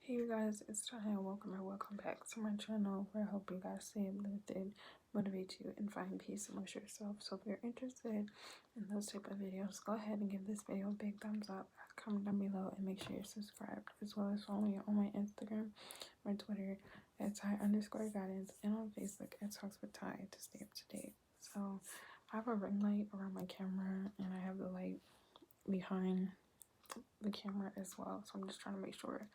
Hey you guys, it's Tanya. Welcome back to my channel where I hope you guys stay uplifted, motivate you, and find peace amongst yourself. So if you're interested in those type of videos, go ahead and give this video a big thumbs up, comment down below, and make sure you're subscribed, as well as follow me on my Instagram, my Twitter at Ty_guidance, and on Facebook at Talks with Ty to stay up to date. So I have a ring light around my camera and I have the light behind the camera as well, so I'm just trying to make sure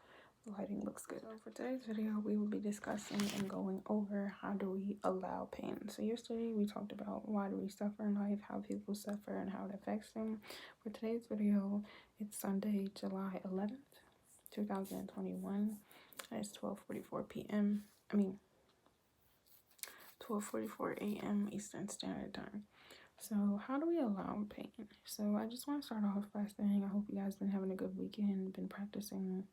the lighting looks good. For today's video, we will be discussing and going over how do we allow pain. So yesterday we talked about why do we suffer in life, how people suffer, and how it affects them. For today's video, it's Sunday, July 11th, 2021. It's 12:44 p.m. 12:44 a.m. Eastern Standard Time. So how do we allow pain? So I just want to start off by saying I hope you guys been having a good weekend, been practicing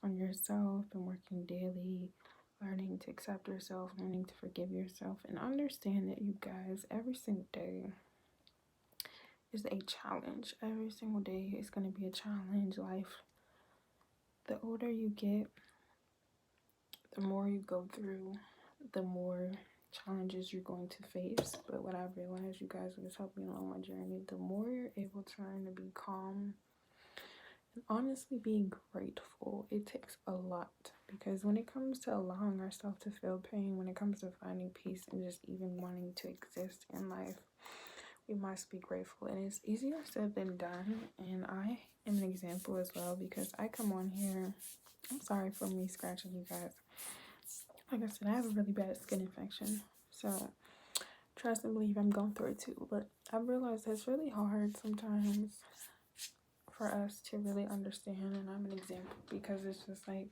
on yourself, been working daily, learning to accept yourself, learning to forgive yourself, and understand that you guys, every single day is a challenge. Every single day is going to be a challenge. Life, the older you get, the more you go through, the more challenges you're going to face. But what I've realized, you guys, has helped me along my journey, the more you're able to learn to be calm and honestly be grateful. It takes a lot, because when it comes to allowing ourselves to feel pain, when it comes to finding peace and just even wanting to exist in life, we must be grateful. And it's easier said than done, and I am an example as well, because I come on here, I'm sorry for me scratching you guys. Like I said, I have a really bad skin infection, so trust and believe I'm going through it too. But I realized it's really hard sometimes for us to really understand, and I'm an example, because it's just like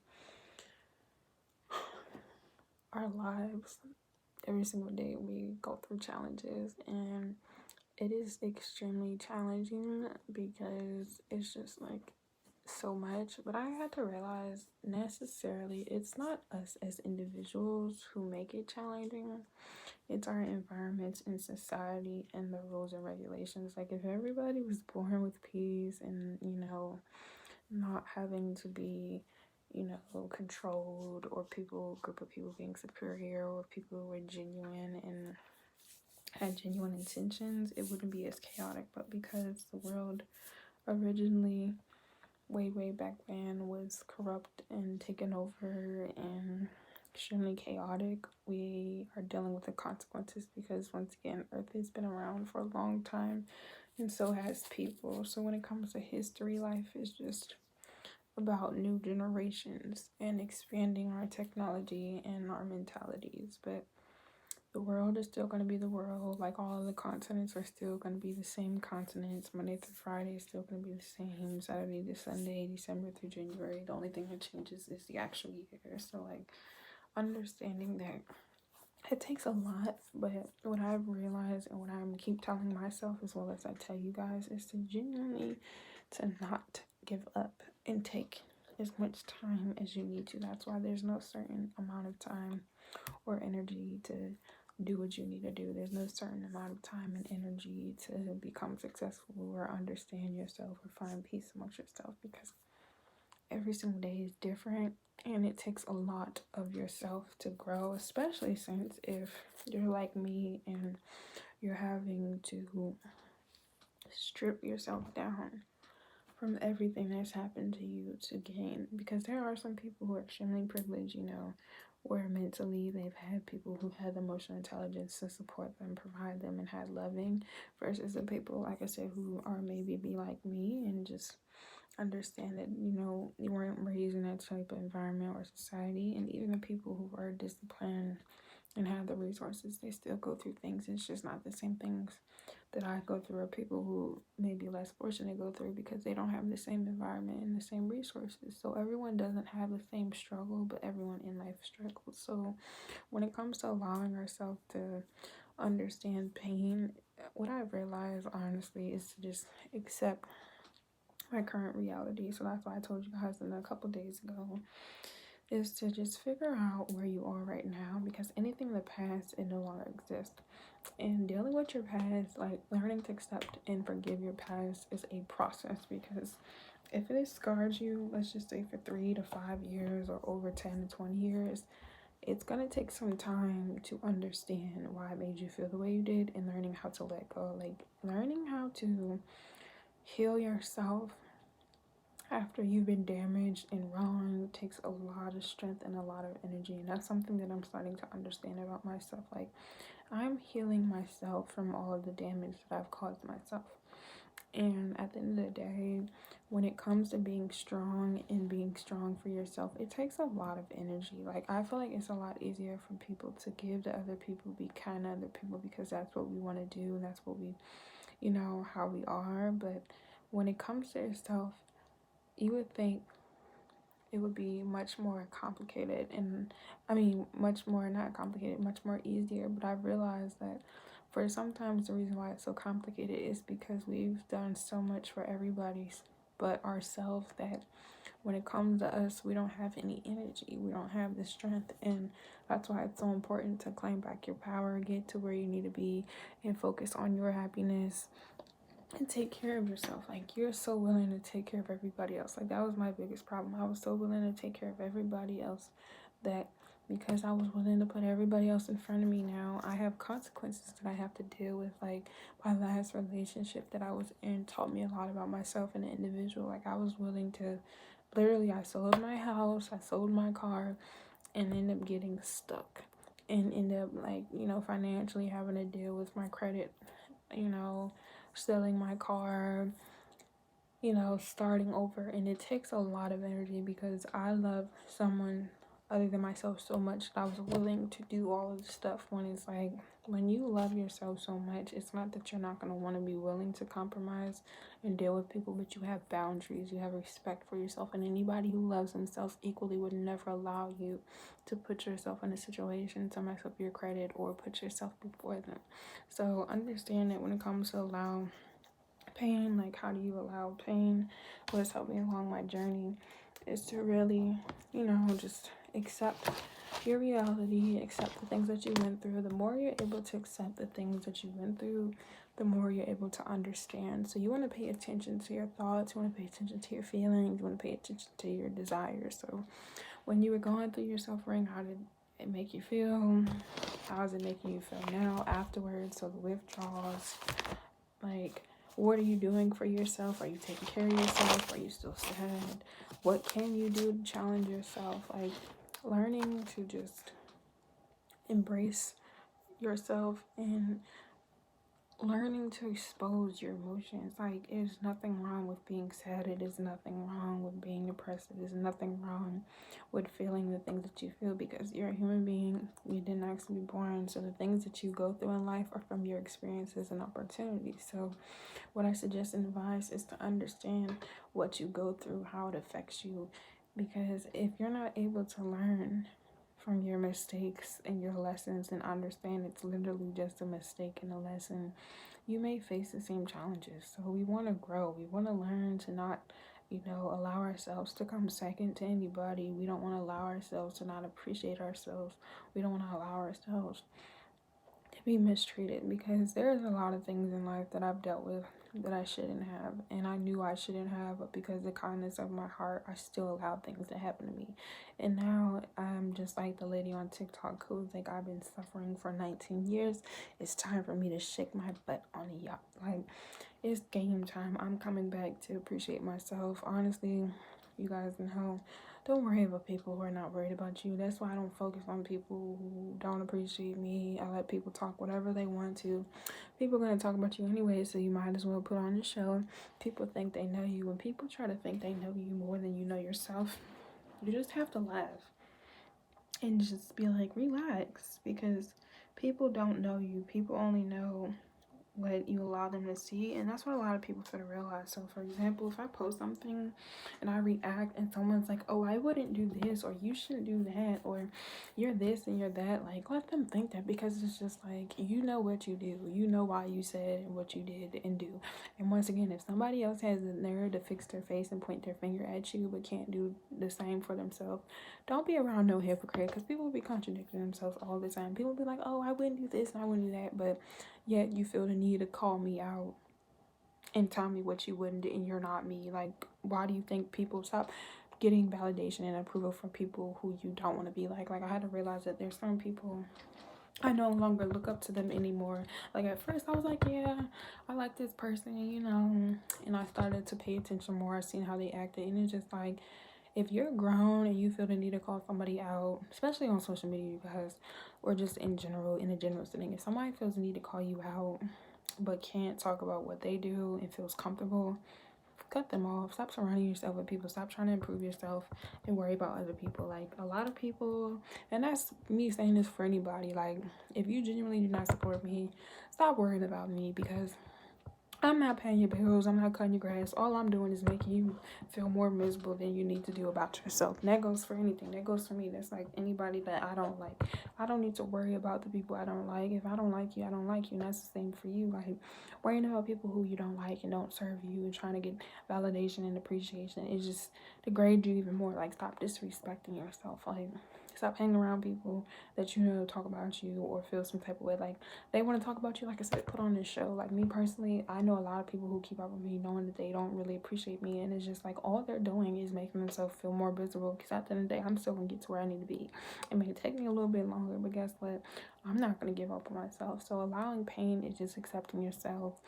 our lives, every single day we go through challenges, and it is extremely challenging because it's just like so much. But I had to realize necessarily it's not us as individuals who make it challenging, it's our environments in society and the rules and regulations. Like if everybody was born with peace and not having to be controlled, or group of people being superior, or people who were genuine and had genuine intentions, it wouldn't be as chaotic. But because the world originally, way back then, was corrupt and taken over and extremely chaotic, we are dealing with the consequences, because once again, Earth has been around for a long time, and so has people. So when it comes to history, life is just about new generations and expanding our technology and our mentalities. But the world is still going to be the world. Like, all of the continents are still going to be the same continents. Monday through Friday is still going to be the same. Saturday to Sunday, December through January. The only thing that changes is the actual year. So like, understanding that it takes a lot, but what I've realized and what I'm keep telling myself, as well as I tell you guys, is to genuinely to not give up and take as much time as you need to. That's why there's no certain amount of time or energy to do what you need to do. There's no certain amount of time and energy to become successful or understand yourself or find peace amongst yourself, because every single day is different, and it takes a lot of yourself to grow, especially since if you're like me and you're having to strip yourself down from everything that's happened to you to gain. Because there are some people who are extremely privileged, where mentally they've had people who had emotional intelligence to support them, provide them, and had loving, versus the people, like I said, who are maybe be like me and just understand that you weren't raised in that type of environment or society. And even the people who are disciplined and have the resources, they still go through things. It's just not the same things that I go through, or people who may be less fortunate go through, because they don't have the same environment and the same resources. So everyone doesn't have the same struggle, but everyone in life struggles. So when it comes to allowing ourselves to understand pain, what I've realized honestly is to just accept my current reality. So that's why I told you guys a couple days ago, is to just figure out where you are right now, because anything in the past, it no longer exists. And dealing with your past, like learning to accept and forgive your past, is a process, because if it scars you, let's just say for 3 to 5 years or over 10 to 20 years, it's gonna take some time to understand why it made you feel the way you did, and learning how to let go. Like learning how to heal yourself after you've been damaged and wronged takes a lot of strength and a lot of energy. And that's something that I'm starting to understand about myself. Like I'm healing myself from all of the damage that I've caused myself. And at the end of the day, when it comes to being strong and being strong for yourself, it takes a lot of energy. Like, I feel like it's a lot easier for people to give to other people, be kind to other people, because that's what we want to do. And that's what we, how we are. But when it comes to yourself, you would think it would be much more complicated. And I mean, much more, not complicated, much more easier. But I've realized that for sometimes the reason why it's so complicated is because we've done so much for everybody but ourselves, that when it comes to us, we don't have any energy, we don't have the strength. And that's why it's so important to claim back your power, get to where you need to be, and focus on your happiness and take care of yourself. Like, you're so willing to take care of everybody else. Like, that was my biggest problem. I was so willing to take care of everybody else that because I was willing to put everybody else in front of me, now I have consequences that I have to deal with. Like, my last relationship that I was in taught me a lot about myself and the individual. Like, I was willing to literally, I sold my house, I sold my car, and ended up getting stuck, and end up, like, financially having to deal with my credit, selling my car, starting over. And it takes a lot of energy, because I love someone other than myself so much that I was willing to do all of this stuff. When it's like, when you love yourself so much, it's not that you're not going to want to be willing to compromise and deal with people, but you have boundaries, you have respect for yourself. And anybody who loves themselves equally would never allow you to put yourself in a situation to mess up your credit or put yourself before them. So understand that when it comes to allow pain, like, how do you allow pain? What's helped me along my journey is to really, just accept your reality, accept the things that you went through. The more you're able to accept the things that you went through, the more you're able to understand. So you want to pay attention to your thoughts, you want to pay attention to your feelings, you want to pay attention to your desires. So when you were going through your suffering, how did it make you feel? How is it making you feel now afterwards? So the withdrawals, like, what are you doing for yourself? Are you taking care of yourself? Are you still sad? What can you do to challenge yourself? Like, learning to just embrace yourself and learning to expose your emotions. Like, there's nothing wrong with being sad. It is nothing wrong with being depressed. It is nothing wrong with feeling the things that you feel, because you're a human being. You didn't actually be born. So the things that you go through in life are from your experiences and opportunities. So what I suggest and advise is to understand what you go through, how it affects you. Because if you're not able to learn from your mistakes and your lessons and understand it's literally just a mistake and a lesson, you may face the same challenges. So we want to grow. We want to learn to not, allow ourselves to come second to anybody. We don't want to allow ourselves to not appreciate ourselves. We don't want to allow ourselves to be mistreated, because there's a lot of things in life that I've dealt with that I shouldn't have, and I knew I shouldn't have, but because of the kindness of my heart, I still allowed things to happen to me. And now I'm just like the lady on TikTok who's like, I've been suffering for 19 years. It's time for me to shake my butt on a yacht. Like, it's game time. I'm coming back to appreciate myself. Honestly, you guys know, don't worry about people who are not worried about you. That's why I don't focus on people who don't appreciate me. I let people talk whatever they want to. People are going to talk about you anyway, so you might as well put on the show. People think they know you. When people try to think they know you more than you know yourself, you just have to laugh and just be like, relax, because people don't know you. People only know what you allow them to see, and that's what a lot of people fail to realize. So for example, if I post something and I react and someone's like, oh, I wouldn't do this, or you shouldn't do that, or you're this and you're that, like, let them think that, because it's just like, you know what you do, you know why you said and what you did and do. And once again, if somebody else has the nerve to fix their face and point their finger at you but can't do the same for themselves, don't be around no hypocrite, because people will be contradicting themselves all the time. People will be like, oh, I wouldn't do this and I wouldn't do that, but yet you feel the need to call me out and tell me what you wouldn't do, and you're not me. Like, why do you think people stop getting validation and approval from people who you don't want to be like? Like, I had to realize that there's some people I no longer look up to them anymore. Like, at first I was like, yeah, I like this person, you know, and I started to pay attention more. I seen how they acted, and it's just like, if you're grown and you feel the need to call somebody out, especially on social media, you guys, or just in general, in a general setting, if somebody feels the need to call you out but can't talk about what they do and feels comfortable, cut them off. Stop surrounding yourself with people. Stop trying to improve yourself and worry about other people. Like, a lot of people, and that's me saying this for anybody, like, if you genuinely do not support me, stop worrying about me, because I'm not paying your bills. I'm not cutting your grass. All I'm doing is making you feel more miserable than you need to do about yourself. And that goes for anything. That goes for me. That's like anybody that I don't like. I don't need to worry about the people I don't like. If I don't like you, I don't like you. And that's the same for you. Like, worrying about people who you don't like and don't serve you and trying to get validation and appreciation, it just degrades you even more. Like, stop disrespecting yourself. Like, stop hanging around people that you know talk about you or feel some type of way. Like, they want to talk about you, like I said, put on this show. Like, me personally, I know a lot of people who keep up with me knowing that they don't really appreciate me, and it's just like all they're doing is making themselves feel more miserable, because at the end of the day, I'm still gonna get to where I need to be. It may take me a little bit longer, but guess what, I'm not gonna give up on myself. So allowing pain is just accepting yourself,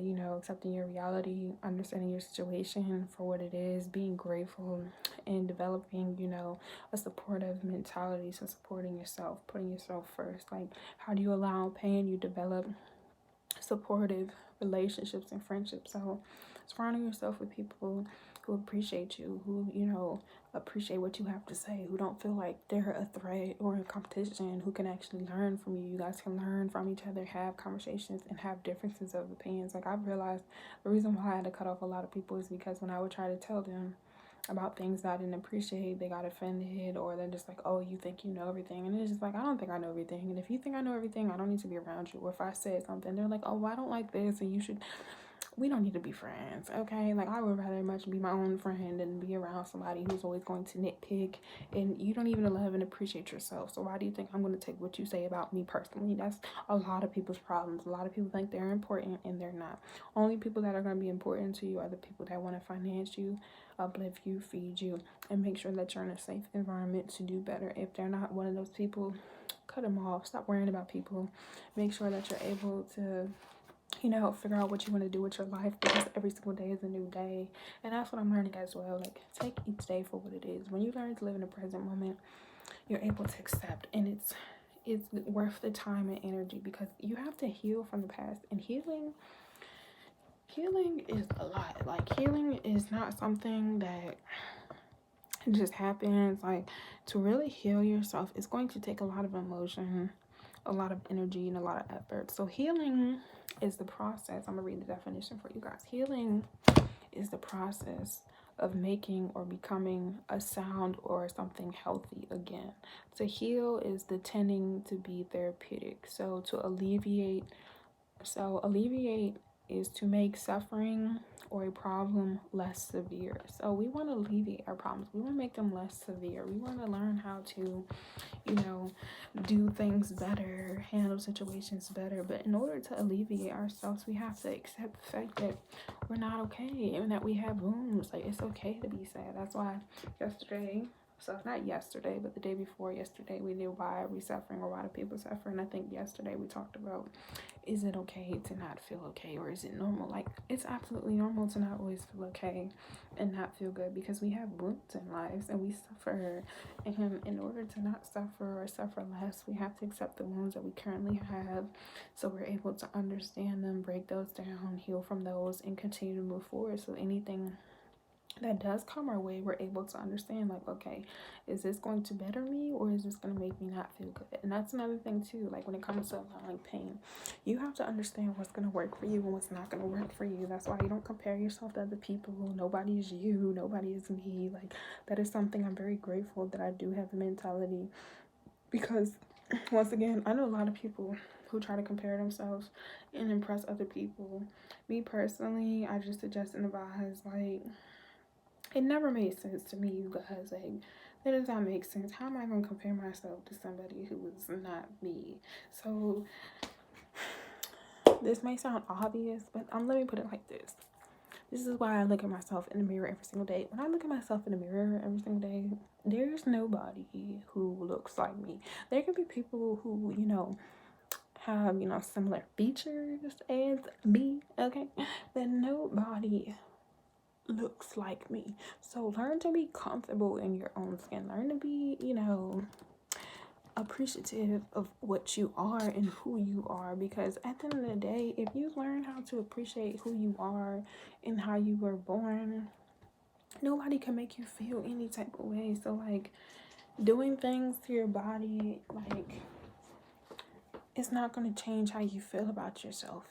you know, accepting your reality, understanding your situation for what it is, being grateful, and developing, you know, a supportive mentality. So supporting yourself, putting yourself first. Like, how do you allow pain? You develop supportive relationships and friendships. So surrounding yourself with people who appreciate you, who, you know, appreciate what you have to say, who don't feel like they're a threat or a competition, who can actually learn from you. You guys can learn from each other, have conversations, and have differences of opinions. Like, I've realized the reason why I had to cut off a lot of people is because when I would try to tell them about things that I didn't appreciate, they got offended, or they're just like, oh, you think you know everything. And it's just like, I don't think I know everything. And if you think I know everything, I don't need to be around you. Or if I said something, they're like, oh, well, I don't like this, and you should, we don't need to be friends, okay? Like, I would rather much be my own friend than be around somebody who's always going to nitpick, and you don't even love and appreciate yourself. So why do you think I'm going to take what you say about me personally? That's a lot of people's problems. A lot of people think they're important, and they're not. Only people that are going to be important to you are the people that want to finance you, uplift you, feed you, and make sure that you're in a safe environment to do better. If they're not one of those people, cut them off. Stop worrying about people. Make sure that you're able to, you know, figure out what you want to do with your life, because every single day is a new day. And that's what I'm learning as well. Like, take each day for what it is. When you learn to live in the present moment, you're able to accept, and it's worth the time and energy, because you have to heal from the past. And healing is a lot. Like, healing is not something that just happens. Like, to really heal yourself, it's going to take a lot of emotion, a lot of energy, and a lot of effort. So healing is the process. I'm gonna read the definition for you guys. Healing is the process of making or becoming a sound or something healthy again. To heal is the tending to be therapeutic. So alleviate is to make suffering or a problem less severe. So we want to alleviate our problems. We want to make them less severe. We want to learn how to, you know, do things better, handle situations better. But in order to alleviate ourselves, we have to accept the fact that we're not okay, and that we have wounds. Like, it's okay to be sad. That's why yesterday, so not yesterday, but the day before yesterday, we did why are we suffering, or why do people suffer. And I think yesterday we talked about, is it okay to not feel okay, or is it normal? Like, it's absolutely normal to not always feel okay and not feel good, because we have wounds in lives and we suffer. And in order to not suffer or suffer less, we have to accept the wounds that we currently have, so we're able to understand them, break those down, heal from those, and continue to move forward. So anything that does come our way, we're able to understand, like, okay, is this going to better me, or is this going to make me not feel good? And that's another thing too, like, when it comes to allowing pain, you have to understand what's going to work for you and what's not going to work for you. That's why you don't compare yourself to other people. Nobody is you, nobody is me. Like, that is something I'm very grateful that I do have the mentality, because once again, I know a lot of people who try to compare themselves and impress other people. Me personally, I just suggest and advise, like, it never made sense to me, you guys. Like, that does not make sense. How am I going to compare myself to somebody who is not me? So, this may sound obvious, but let me put it like this. This is why I look at myself in the mirror every single day. When I look at myself in the mirror every single day, there's nobody who looks like me. There could be people who, have, similar features as me, okay? But nobody looks like me. So learn to be comfortable in your own skin. Learn to be, appreciative of what you are and who you are, because at the end of the day, if you learn how to appreciate who you are and how you were born, nobody can make you feel any type of way. So like doing things to your body, like it's not going to change how you feel about yourself.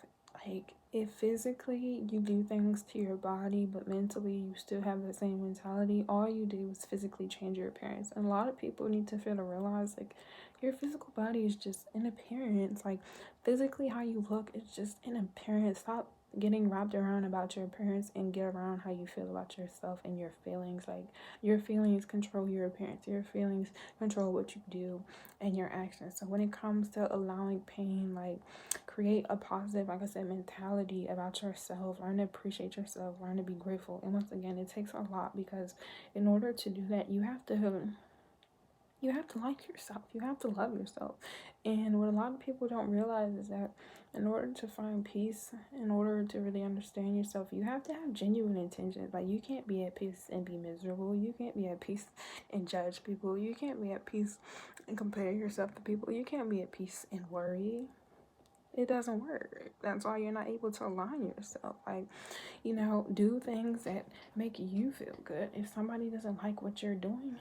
Like if physically you do things to your body but mentally you still have the same mentality, all you do is physically change your appearance. And a lot of people need to feel to realize like your physical body is just an appearance. Like physically how you look is just an appearance. Stop getting wrapped around about your appearance and get around how you feel about yourself and your feelings. Like your feelings control your appearance, your feelings control what you do and your actions. So when it comes to allowing pain, like create a positive, like I said, mentality about yourself. Learn to appreciate yourself, learn to be grateful. And once again, it takes a lot, because in order to do that, you have to like yourself. You have to love yourself. And what a lot of people don't realize is that in order to find peace, in order to really understand yourself, you have to have genuine intentions. Like you can't be at peace and be miserable. You can't be at peace and judge people. You can't be at peace and compare yourself to people. You can't be at peace and worry. It doesn't work. That's why you're not able to align yourself. Like, do things that make you feel good. If somebody doesn't like what you're doing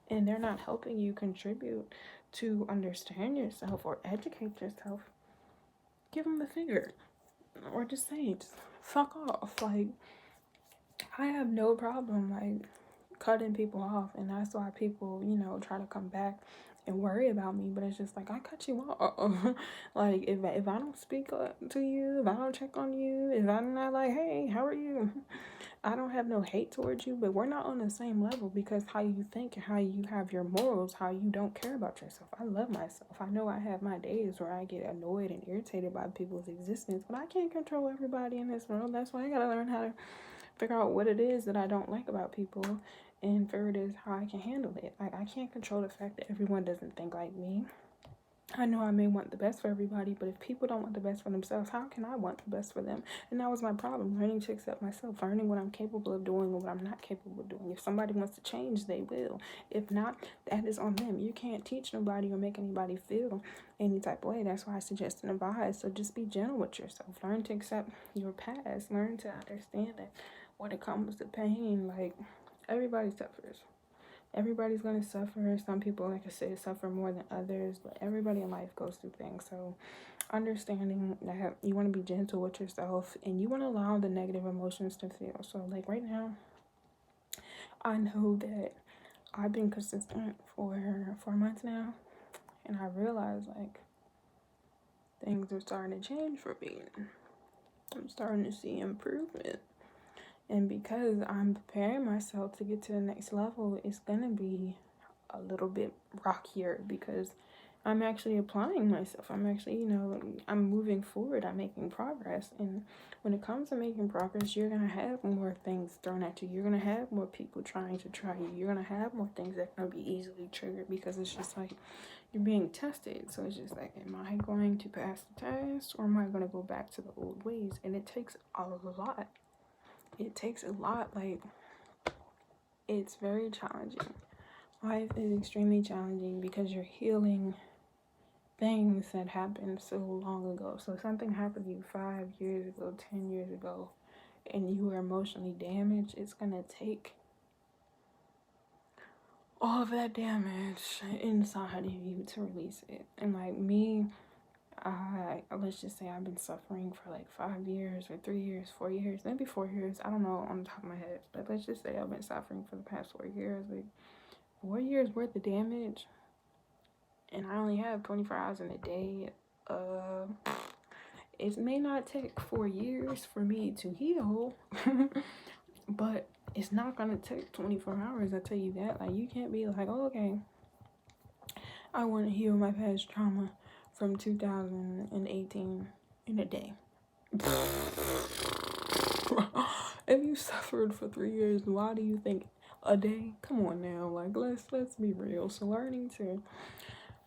and they're not helping you contribute to understand yourself or educate yourself, give them the finger. Or just say, just fuck off. Like, I have no problem, like, cutting people off. And that's why people, try to come back and worry about me. But it's just like, I cut you off. Like, if I don't speak to you, if I don't check on you, if I'm not like, hey, how are you? I don't have no hate towards you, but we're not on the same level, because how you think and how you have your morals, how you don't care about yourself. I love myself. I know I have my days where I get annoyed and irritated by people's existence, but I can't control everybody in this world. That's why I gotta learn how to figure out what it is that I don't like about people and figure it is how I can handle it. Like, I can't control the fact that everyone doesn't think like me. I know I may want the best for everybody, but if people don't want the best for themselves, how can I want the best for them? And that was my problem, learning to accept myself, learning what I'm capable of doing and what I'm not capable of doing. If somebody wants to change, they will. If not, that is on them. You can't teach nobody or make anybody feel any type of way. That's why I suggest and advise. So just be gentle with yourself. Learn to accept your past. Learn to understand that when it comes to pain, like, everybody suffers. Everybody's going to suffer. Some people, like I said, suffer more than others, but everybody in life goes through things. So understanding that you want to be gentle with yourself and you want to allow the negative emotions to feel. So like right now, I know that I've been consistent for 4 months now, and I realize like things are starting to change for me. I'm starting to see improvement. And because I'm preparing myself to get to the next level, it's going to be a little bit rockier, because I'm actually applying myself. I'm actually, I'm moving forward. I'm making progress. And when it comes to making progress, you're going to have more things thrown at you. You're going to have more people trying to try you. You're going to have more things that are going to be easily triggered, because it's just like you're being tested. So it's just like, am I going to pass the test, or am I going to go back to the old ways? And it takes a lot. It takes a lot. Like, it's very challenging. Life is extremely challenging because you're healing things that happened so long ago. So something happened to you 5 years ago, 10 years ago, and you were emotionally damaged. It's gonna take all of that damage inside of you to release it. And like me, let's just say I've been suffering for like 5 years or 3 years, 4 years, maybe 4 years. I don't know on the top of my head, but let's just say I've been suffering for the past 4 years. Like 4 years worth of damage, and I only have 24 hours in a day. It may not take 4 years for me to heal, but it's not gonna take 24 hours. I tell you that. Like, you can't be like, oh, okay, I want to heal my past trauma from 2018 in a day. If you suffered for 3 years, why do you think a day? Come on now, like let's be real. So learning to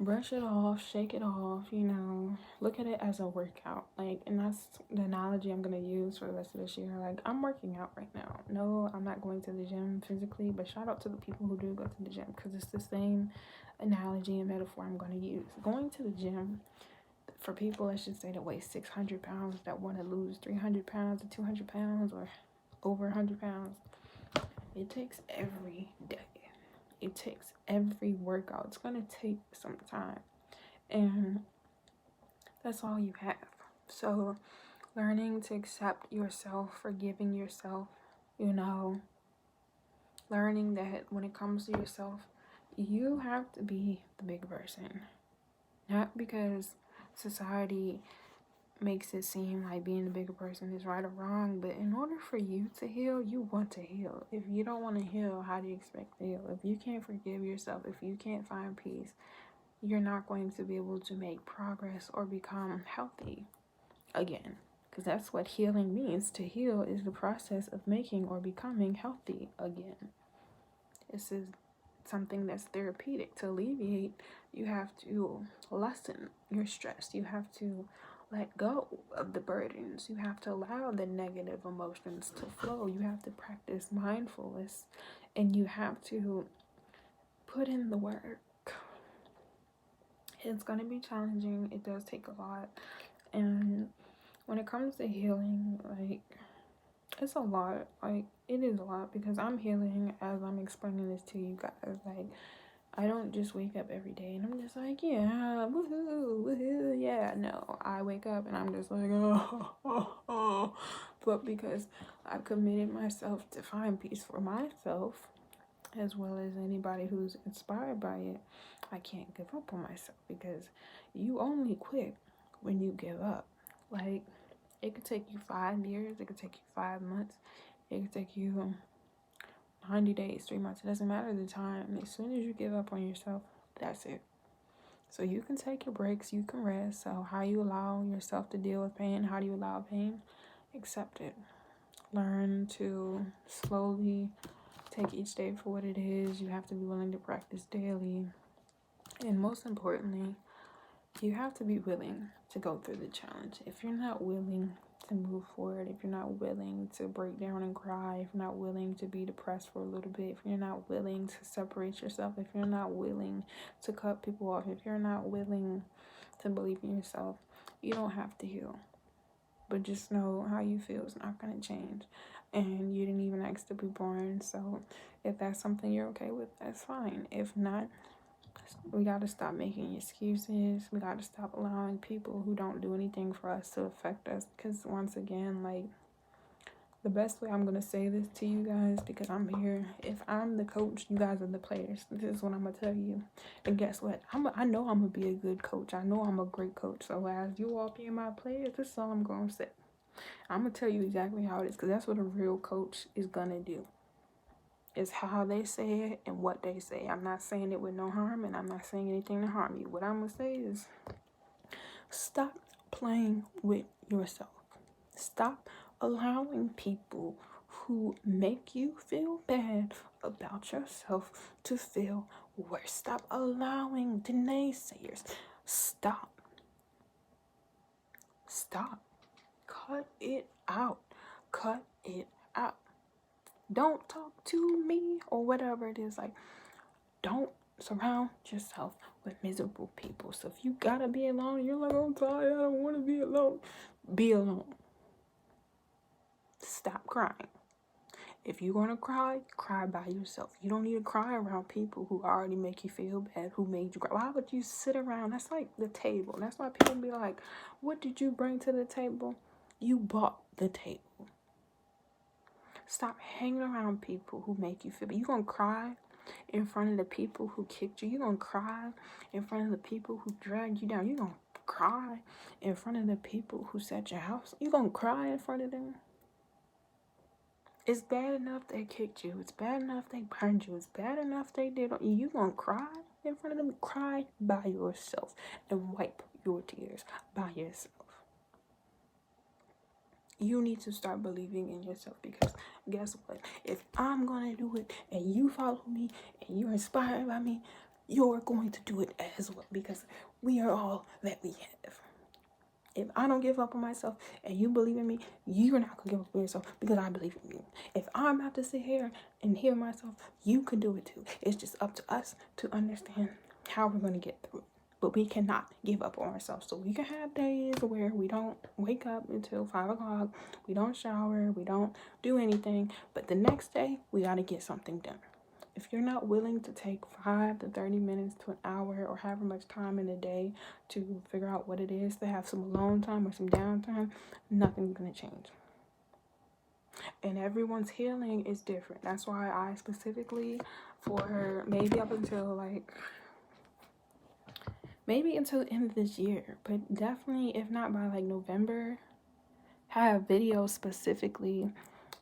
brush it off, shake it off, look at it as a workout. Like, and that's the analogy I'm gonna use for the rest of this year. Like, I'm working out right now. No, I'm not going to the gym physically, but shout out to the people who do go to the gym, because it's the same analogy and metaphor I'm gonna use. Going to the gym, for people, let's just say, that weigh 600 pounds, that want to lose 300 pounds or 200 pounds or over 100 pounds, it takes every day. It takes every workout. It's going to take some time. And that's all you have. So learning to accept yourself, forgiving yourself, learning that when it comes to yourself, you have to be the big person. Not because society makes it seem like being the bigger person is right or wrong, but in order for you to heal, you want to heal. If you don't want to heal, how do you expect to heal? If you can't forgive yourself, if you can't find peace, you're not going to be able to make progress or become healthy again. Because that's what healing means. To heal is the process of making or becoming healthy again. This is something that's therapeutic. To alleviate, you have to lessen your stress. You have to let go of the burdens. You have to allow the negative emotions to flow. You have to practice mindfulness, and you have to put in the work. It's going to be challenging. It does take a lot. And when it comes to healing, like, it's a lot. Like, it is a lot, because I'm healing as I'm explaining this to you guys. Like, I don't just wake up every day and I'm just like, yeah, woohoo, woohoo, yeah. No, I wake up and I'm just like, oh. But because I've committed myself to find peace for myself, as well as anybody who's inspired by it, I can't give up on myself, because you only quit when you give up. Like, it could take you 5 years, it could take you 5 months, it could take you 90 days, 3 months. It doesn't matter the time. As soon as you give up on yourself, that's it. So you can take your breaks, you can rest. So how you allow yourself to deal with pain, how do you allow pain? Accept it. Learn to slowly take each day for what it is. You have to be willing to practice daily. And most importantly, you have to be willing to go through the challenge. If you're not willing to move forward, if you're not willing to break down and cry, if you're not willing to be depressed for a little bit, if you're not willing to separate yourself, if you're not willing to cut people off, if you're not willing to believe in yourself, you don't have to heal. But just know how you feel is not going to change. And you didn't even ask to be born. So if that's something you're okay with, that's fine. If not, we got to stop making excuses. We got to stop allowing people who don't do anything for us to affect us. Because once again, like, the best way I'm going to say this to you guys, because I'm here, if I'm the coach, you guys are the players. This is what I'm going to tell you. And guess what? I know I'm going to be a good coach. I know I'm a great coach. So as you all being my players, this is all I'm going to say. I'm going to tell you exactly how it is, because that's what a real coach is going to do. It's how they say it and what they say. I'm not saying it with no harm, and I'm not saying anything to harm you. What I'm going to say is, stop playing with yourself. Stop allowing people who make you feel bad about yourself to feel worse. Stop allowing the naysayers. Stop. Cut it out. Cut it out. Don't talk to me, or whatever it is. Like, don't surround yourself with miserable people. So if you gotta be alone, you're like, I'm tired, I don't want to be alone. Be alone. Stop crying. If you're gonna cry, cry by yourself. You don't need to cry around people who already make you feel bad, who made you cry. Why would you sit around? That's like the table. That's why people be like, what did you bring to the table? You bought the table. Stop hanging around people who make you feel bad. You're gonna cry in front of the people who kicked you. You're gonna cry in front of the people who dragged you down. You're gonna cry in front of the people who set your house. You're gonna cry in front of them. It's bad enough they kicked you. It's bad enough they burned you. It's bad enough they did. You gonna cry in front of them? Cry by yourself and wipe your tears by yourself. You need to start believing in yourself, because guess what? If I'm gonna do it and you follow me and you're inspired by me, you're going to do it as well, because we are all that we have. If I don't give up on myself and you believe in me, you're not gonna give up on yourself, because I believe in you. If I'm about to sit here and hear myself, you can do it too. It's just up to us to understand how we're gonna get through it. But we cannot give up on ourselves. So we can have days where we don't wake up until 5 o'clock, we don't shower, we don't do anything, but the next day we gotta get something done. If you're not willing to take 5 to 30 minutes to an hour or however much time in a day to figure out what it is to have some alone time or some downtime, nothing's going to change. And everyone's healing is different. That's why I specifically, for maybe up until maybe until the end of this year, but definitely if not by November, have videos specifically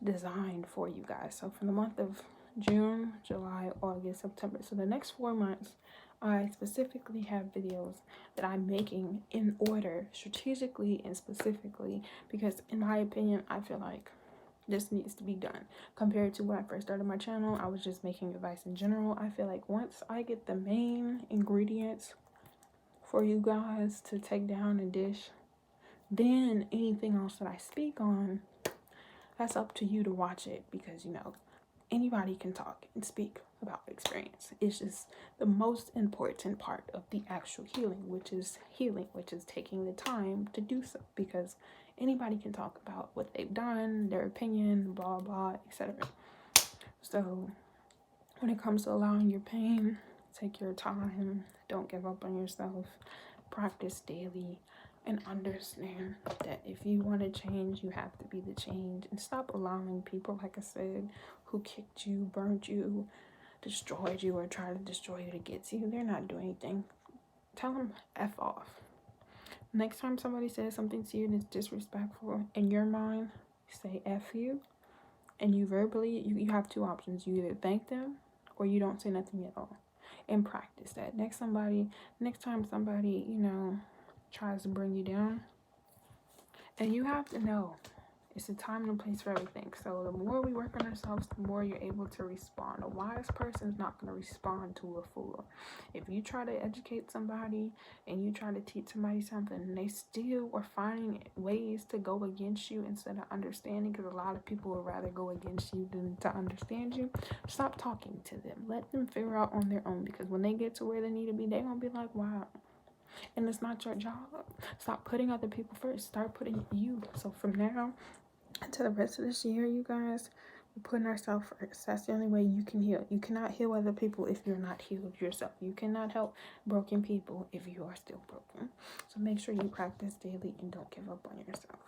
designed for you guys. So for the month of June, July, August, September, so the next 4 months, I specifically have videos that I'm making in order, strategically and specifically, because in my opinion, I feel like this needs to be done. Compared to when I first started my channel, I was just making advice in general. I feel like once I get the main ingredients for you guys to take down and dish, then anything else that I speak on, that's up to you to watch it, because anybody can talk and speak about experience. It's just the most important part of the actual healing, which is taking the time to do so, because anybody can talk about what they've done, their opinion, blah blah, etc. So when it comes to allowing your pain, take your time, don't give up on yourself, practice daily, and understand that if you want to change, you have to be the change, and stop allowing people, like I said, who kicked you, burned you, destroyed you, or tried to destroy you to get to you. They're not doing anything. Tell them F off. Next time somebody says something to you that's disrespectful, in your mind, say F you, and you verbally, you have 2 options. You either thank them or you don't say nothing at all. And practice that. Next time somebody, tries to bring you down, and you have to know it's a time and a place for everything. So the more we work on ourselves, the more you're able to respond. A wise person is not going to respond to a fool. If you try to educate somebody and you try to teach somebody something, and they still are finding ways to go against you instead of understanding, because a lot of people would rather go against you than to understand you, stop talking to them. Let them figure out on their own, because when they get to where they need to be, they're going to be like, wow. And it's not your job. Stop putting other people first. Start putting you. So from now to the rest of this year, you guys, we're putting ourselves first. That's the only way you can heal. You cannot heal other people if you're not healed yourself. You cannot help broken people if you are still broken. So make sure you practice daily and don't give up on yourself.